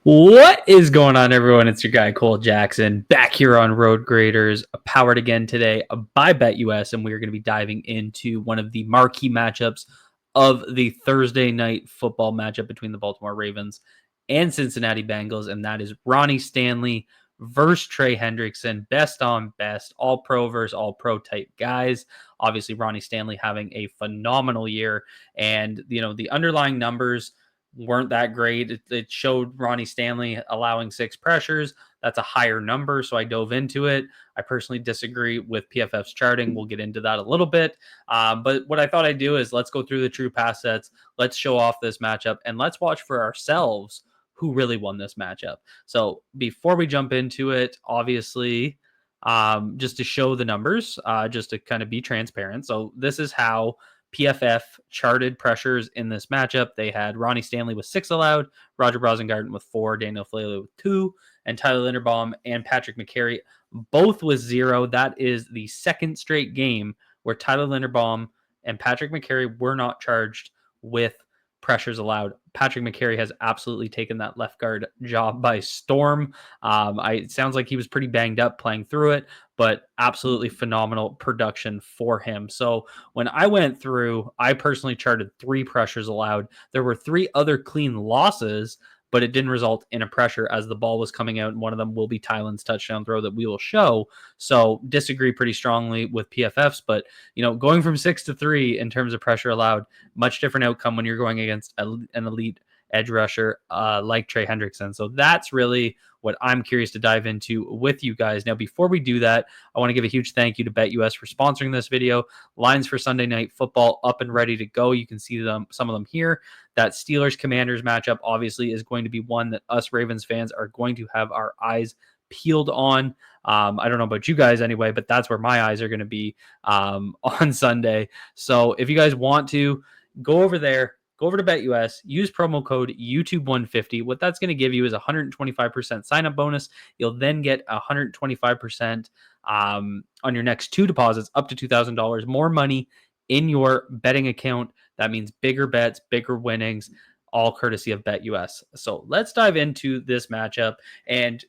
What is going on, everyone? It's your guy Cole Jackson back here on Road Graders, powered again today by BetUS, and we are going to be diving into one of the marquee matchups of the Thursday night football matchup between the Baltimore Ravens and Cincinnati Bengals, and that is Ronnie Stanley versus Trey Hendrickson, best on best, all pro versus all pro type guys. Obviously, Ronnie Stanley having a phenomenal year, and the underlying numbers weren't that great. It showed Ronnie Stanley allowing 6 pressures. That's a higher number, so I dove into it. I personally disagree with PFF's charting. We'll get into that a little bit. But what I thought I'd do is let's go through the true pass sets. Let's show off this matchup, and let's watch for ourselves who really won this matchup. So before we jump into it, obviously, just to show the numbers, just to kind of be transparent. So this is how PFF charted pressures in this matchup. They had Ronnie Stanley with 6 allowed, Roger Rosengarten with 4, Daniel Flaley with 2, and Tyler Linderbaum and Patrick McCary both with 0. That is the second straight game where Tyler Linderbaum and Patrick McCary were not charged with pressures allowed. Patrick McCary has absolutely taken that left guard job by storm. It sounds like he was pretty banged up playing through it, but absolutely phenomenal production for him. So when I went through, I personally charted 3 pressures allowed. There were 3 other clean losses, but it didn't result in a pressure as the ball was coming out, and one of them will be Tylen's touchdown throw that we will show. So disagree pretty strongly with PFFs, but going from 6 to 3 in terms of pressure allowed, much different outcome when you're going against an elite edge rusher like Trey Hendrickson. So that's really what I'm curious to dive into with you guys. Now, before we do that, I want to give a huge thank you to BetUS for sponsoring this video. Lines for Sunday Night Football up and ready to go. You can see some of them here. That Steelers-Commanders matchup obviously is going to be one that us Ravens fans are going to have our eyes peeled on. I don't know about you guys anyway, but that's where my eyes are going to be on Sunday. So if you guys want to, go over there. Go over to BetUS, use promo code YouTube150. What that's going to give you is 125% sign-up bonus. You'll then get 125% on your next 2 deposits, up to $2,000 more money in your betting account. That means bigger bets, bigger winnings, all courtesy of BetUS. So let's dive into this matchup. And,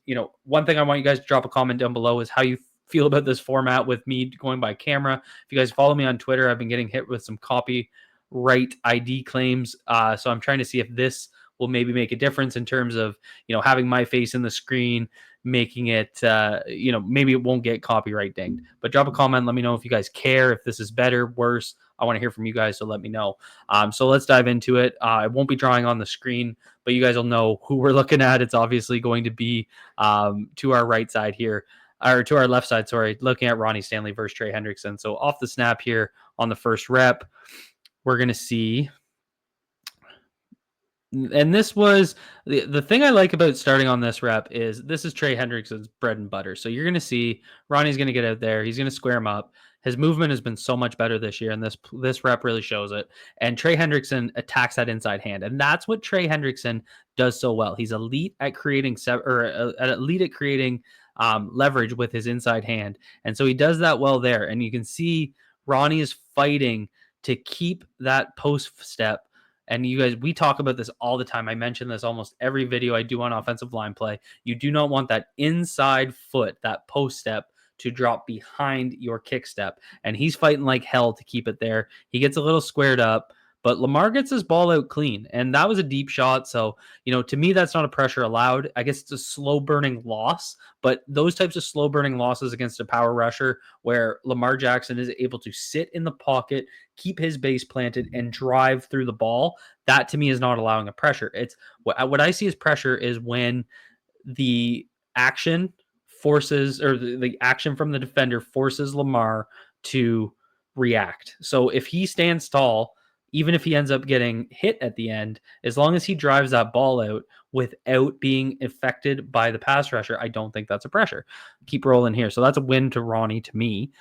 one thing I want you guys to drop a comment down below is how you feel about this format with me going by camera. If you guys follow me on Twitter, I've been getting hit with some copyright ID claims. So I'm trying to see if this will maybe make a difference in terms of, having my face in the screen, making it, maybe it won't get copyright dinged. But drop a comment. Let me know if you guys care, if this is better, worse. I want to hear from you guys, so let me know. So let's dive into it. I won't be drawing on the screen, but you guys will know who we're looking at. It's obviously going to be to our right side here, or to our left side, sorry, looking at Ronnie Stanley versus Trey Hendrickson. So off the snap here on the first rep, we're going to see, and this was the thing I like about starting on this rep is this is Trey Hendrickson's bread and butter. So you're going to see Ronnie's going to get out there. He's going to square him up. His movement has been so much better this year, and this rep really shows it. And Trey Hendrickson attacks that inside hand, and that's what Trey Hendrickson does so well. He's elite at creating leverage with his inside hand, and so he does that well there. And you can see Ronnie is fighting to keep that post step. And you guys, we talk about this all the time. I mention this almost every video I do on offensive line play. You do not want that inside foot, that post step, to drop behind your kick step. And he's fighting like hell to keep it there. He gets a little squared up, but Lamar gets his ball out clean. And that was a deep shot. So, to me, that's not a pressure allowed. I guess it's a slow burning loss, but those types of slow burning losses against a power rusher where Lamar Jackson is able to sit in the pocket, keep his base planted, and drive through the ball, that to me is not allowing a pressure. It's what I see as pressure is when the action forces, or the action from the defender forces Lamar to react. So if he stands tall, even if he ends up getting hit at the end, as long as he drives that ball out without being affected by the pass rusher, I don't think that's a pressure. Keep rolling here. So that's a win to Ronnie to me.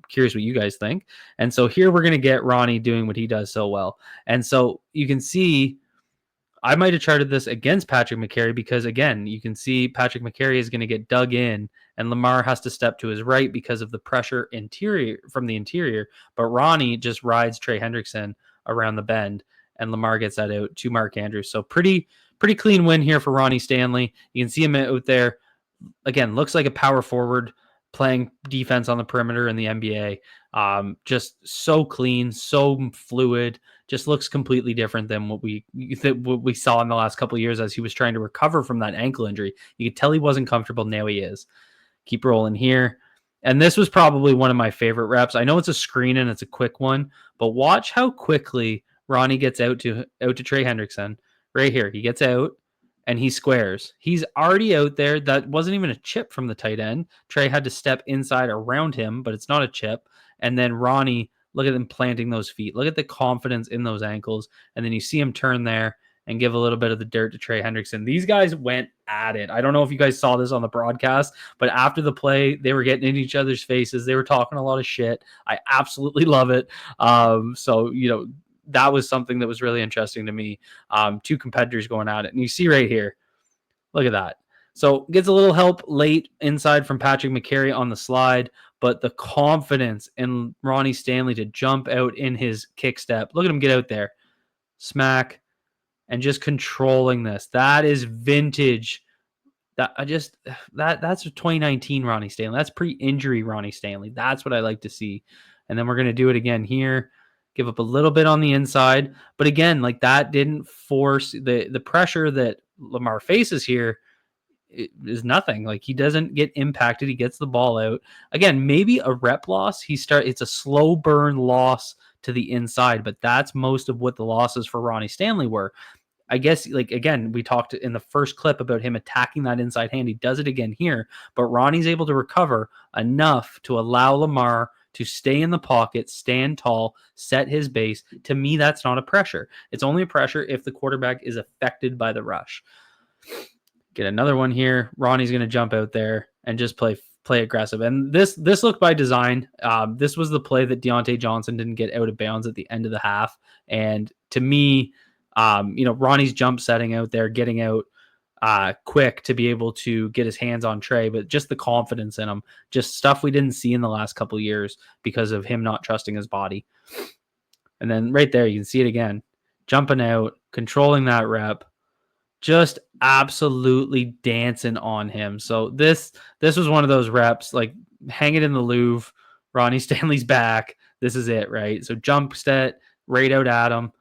Curious what you guys think. And so here we're going to get Ronnie doing what he does so well. And so you can see I might have charted this against Patrick McCary because, again, you can see Patrick McCary is going to get dug in, and Lamar has to step to his right because of the pressure from the interior. But Ronnie just rides Trey Hendrickson around the bend, and Lamar gets that out to Mark Andrews. So pretty pretty clean win here for Ronnie Stanley. You can see him out there. Again, looks like a power forward playing defense on the perimeter in the NBA. Just so clean, so fluid, just looks completely different than what we saw in the last couple of years as he was trying to recover from that ankle injury. You could tell he wasn't comfortable. Now he is. Keep rolling here. And this was probably one of my favorite reps. I know it's a screen and it's a quick one, but watch how quickly Ronnie gets out to TREY Hendrickson. Right here. He gets out and he squares. He's already out there. That wasn't even a chip from the tight end. TREY had to step inside around him, but it's not a chip. And then Ronnie, look at him planting those feet. Look at the confidence in those ankles. And then you see him turn there and give a little bit of the dirt to TREY Hendrickson. These guys went at it. I don't know if you guys saw this on the broadcast, but after the play, they were getting in each other's faces. They were talking a lot of shit. I absolutely love it. So, that was something that was really interesting to me. Two competitors going at it. And you see right here, look at that. So gets a little help late inside from Patrick McCary on the slide, but the confidence in Ronnie Stanley to jump out in his kick step. Look at him get out there. Smack. And just controlling this. That is vintage. That's 2019 Ronnie Stanley. That's pre-injury Ronnie Stanley. That's what I like to see. And then we're going to do it again here. Give up a little bit on the inside. But again, like that didn't force the pressure that Lamar faces here is nothing. Like he doesn't get impacted. He gets the ball out. Again, maybe a rep loss. It's a slow burn loss to the inside, but that's most of what the losses for Ronnie Stanley were. I guess, like, again, we talked in the first clip about him attacking that inside hand. He does it again here, but Ronnie's able to recover enough to allow Lamar to stay in the pocket, stand tall, set his base. To me, that's not a pressure. It's only a pressure if the quarterback is affected by the rush. Get another one here. Ronnie's going to jump out there and just play aggressive. And this looked by design. This was the play that Deontay Johnson didn't get out of bounds at the end of the half. And to me, Ronnie's jump setting out there, getting out quick to be able to get his hands on TREY, but just the confidence in him, just stuff we didn't see in the last couple of years because of him not trusting his body. And then right there, you can see it again, jumping out, controlling that rep, just absolutely dancing on him. So this was one of those reps, like hang it in the Louvre, Ronnie Stanley's back. This is it, right? So jump set, right out at him.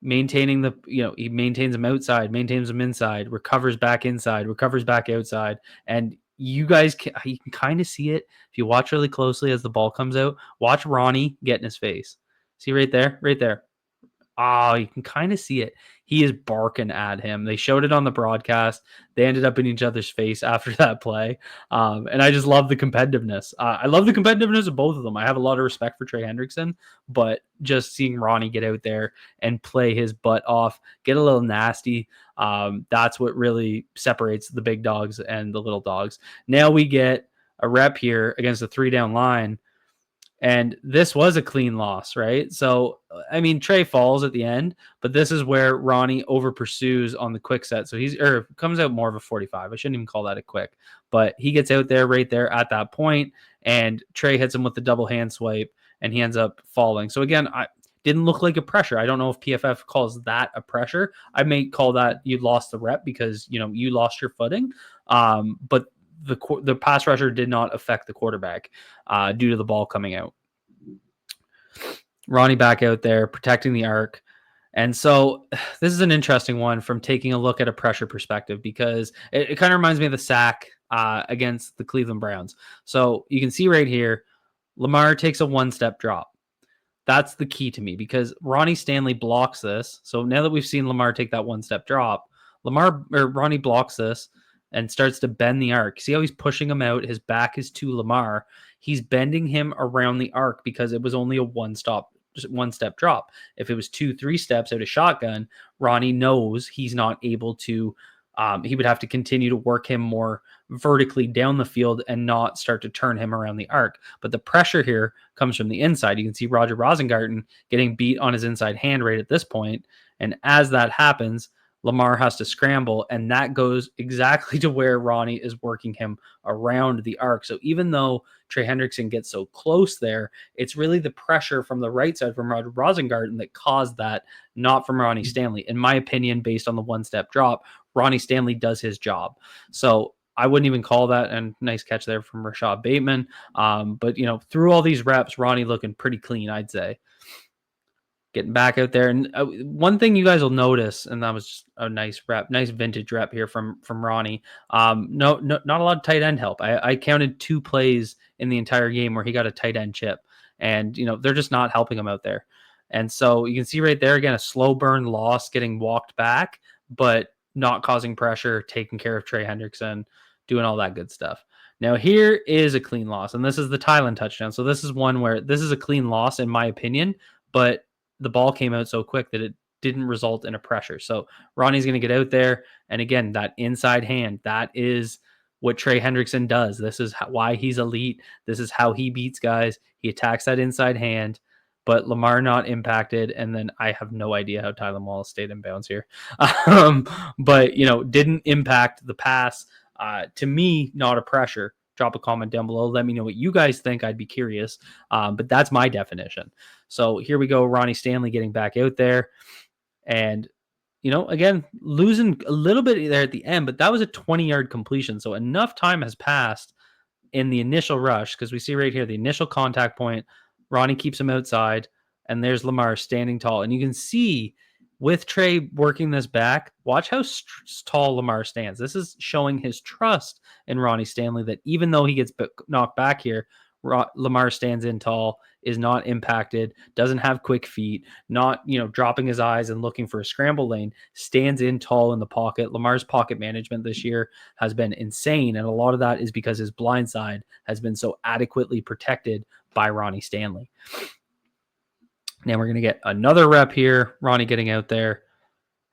Maintaining he maintains him outside, maintains him inside, recovers back inside, recovers back outside. And you guys can kind of see it if you watch really closely as the ball comes out. Watch Ronnie get in his face. See right there? Right there. Oh, you can kind of see it. He is barking at him. They showed it on the broadcast. They ended up in each other's face after that play. And I just love the competitiveness. I love the competitiveness of both of them. I have a lot of respect for TREY Hendrickson, but just seeing Ronnie get out there and play his butt off, get a little nasty, that's what really separates the big dogs and the little dogs. Now we get a rep here against the 3-down line. And this was a clean loss, right? So, I mean, TREY falls at the end, but this is where Ronnie over pursues on the quick set. So comes out more of a 45. I shouldn't even call that a quick, but he gets out there right there at that point, and TREY hits him with the double hand swipe, and he ends up falling. So again, I didn't look like a pressure. I don't know if PFF calls that a pressure. I may call that you lost the rep because you lost your footing. But the pass rusher did not affect the quarterback due to the ball coming out. Ronnie back out there protecting the arc. And so this is an interesting one from taking a look at a pressure perspective because it kind of reminds me of the sack against the Cleveland Browns. So you can see right here, Lamar takes a one-step drop. That's the key to me because Ronnie Stanley blocks this. So now that we've seen Lamar take that one-step drop, Ronnie blocks this and starts to bend the arc. See how he's pushing him out? His back is to Lamar. He's bending him around the arc because it was only a one-step drop. If it was 2-3 steps out of shotgun, Ronnie knows he's not able to. He would have to continue to work him more vertically down the field and not start to turn him around the arc. But the pressure here comes from the inside. You can see Roger Rosengarten getting beat on his inside hand right at this point. And as that happens, Lamar has to scramble, and that goes exactly to where Ronnie is working him around the arc. So even though Trey Hendrickson gets so close there, it's really the pressure from the right side from Roger Rosengarten that caused that, not from Ronnie Stanley. In my opinion, based on the one-step drop, Ronnie Stanley does his job. So I wouldn't even call that, and nice catch there from Rashad Bateman. But, through all these reps, Ronnie looking pretty clean, I'd say. Getting back out there. And one thing you guys will notice, and that was just a nice rep, nice vintage rep here from Ronnie. No, not a lot of tight end help. I counted 2 plays in the entire game where he got a tight end chip, and they're just not helping him out there. And so you can see right there again a slow burn loss, getting walked back, but not causing pressure, taking care of Trey Hendrickson, doing all that good stuff. Now here is a clean loss, and this is the Thailand touchdown. So this is one where this is a clean loss in my opinion, but the ball came out so quick that it didn't result in a pressure. So Ronnie's going to get out there. And again, that inside hand, that is what Trey Hendrickson does. This is why he's elite. This is how he beats guys. He attacks that inside hand, but Lamar not impacted. And then I have no idea how Tylan Wallace stayed in bounds here. But, didn't impact the pass. To me, not a pressure. Drop a comment down below. Let me know what you guys think. I'd be curious. But that's my definition. So here we go. Ronnie Stanley getting back out there. And, again, losing a little bit there at the end, but that was a 20-yard completion. So enough time has passed in the initial rush, because we see right here the initial contact point. Ronnie keeps him outside, and there's Lamar standing tall. And you can see with Trey working this back, watch how tall Lamar stands. This is showing his trust in Ronnie Stanley, that even though he gets knocked back here, Lamar stands in tall, is not impacted, doesn't have quick feet, not, dropping his eyes and looking for a scramble lane, stands in tall in the pocket. Lamar's pocket management this year has been insane, and a lot of that is because his blind side has been so adequately protected by Ronnie Stanley. Now we're going to get another rep here. Ronnie getting out there.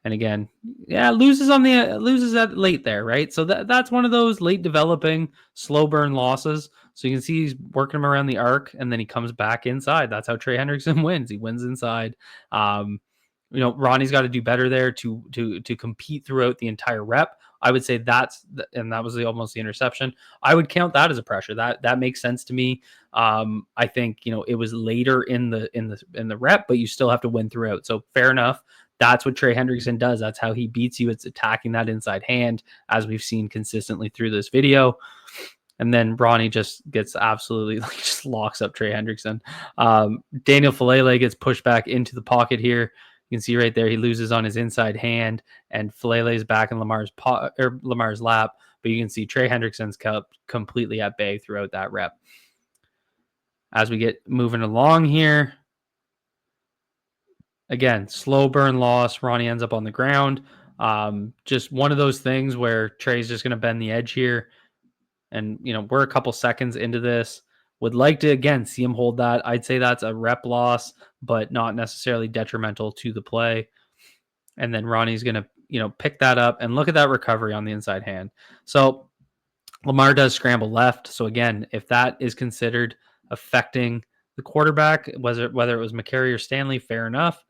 And again, loses that late there, right? So that's one of those late developing, slow burn losses. So you can see he's working him around the arc, and then he comes back inside. That's how Trey Hendrickson wins. He wins inside. Ronnie's got to do better there to compete throughout the entire rep. I would say that was almost the interception. I would count that as a pressure. That makes sense to me. I think it was later in the rep, but you still have to win throughout. So fair enough. That's what Trey Hendrickson does. That's how he beats you. It's attacking that inside hand, as we've seen consistently through this video. And then Ronnie just gets absolutely just locks up Trey Hendrickson. Daniel Falele gets pushed back into the pocket here. You can see right there he loses on his inside hand, and Falele is back in Lamar's lap. But you can see Trey Hendrickson's completely at bay throughout that rep. As we get moving along here, again, slow burn loss. Ronnie ends up on the ground. Just one of those things where Trey's just going to bend the edge here. And, we're a couple seconds into this. Would like to, again, see him hold that. I'd say that's a rep loss, but not necessarily detrimental to the play. And then Ronnie's going to, pick that up, and look at that recovery on the inside hand. So Lamar does scramble left. So again, if that is considered affecting the quarterback, whether it was McCary or Stanley, fair enough.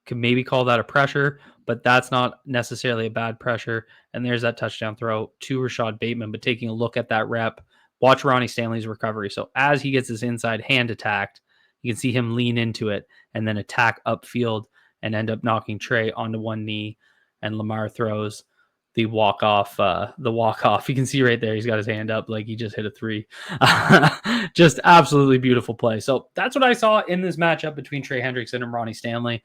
Could maybe call that a pressure, but that's not necessarily a bad pressure. And there's that touchdown throw to Rashad Bateman. But taking a look at that rep, watch Ronnie Stanley's recovery. So as he gets his inside hand attacked, you can see him lean into it and then attack upfield and end up knocking Trey onto one knee. And Lamar throws the walk-off. You can see right there, he's got his hand up like he just hit a 3. Just absolutely beautiful play. So that's what I saw in this matchup between Trey Hendrickson and Ronnie Stanley.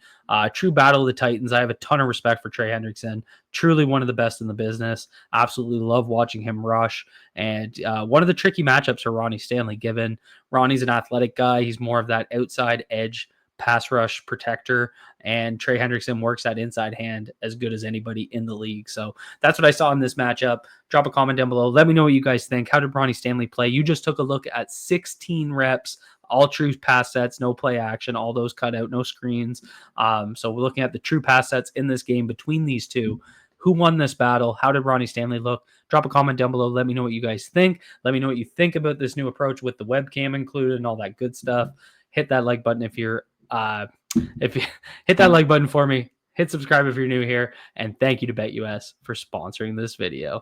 True battle of the Titans. I have a ton of respect for Trey Hendrickson. Truly one of the best in the business. Absolutely love watching him rush. And one of the tricky matchups for Ronnie Stanley, given Ronnie's an athletic guy. He's more of that outside edge pass rush protector, and Trey Hendrickson works that inside hand as good as anybody in the league. So that's what I saw in this matchup. Drop a comment down below. Let me know what you guys think. How did Ronnie Stanley play? You just took a look at 16 reps, all true pass sets, no play action, all those cut out, no screens. So we're looking at the true pass sets in this game between these two. Who won this battle? How did Ronnie Stanley look? Drop a comment down below. Let me know what you guys think. Let me know what you think about this new approach with the webcam included and all that good stuff. Hit that like button if you hit that like button for me. hit subscribe if you're new here, and thank you to BetUS for sponsoring this video.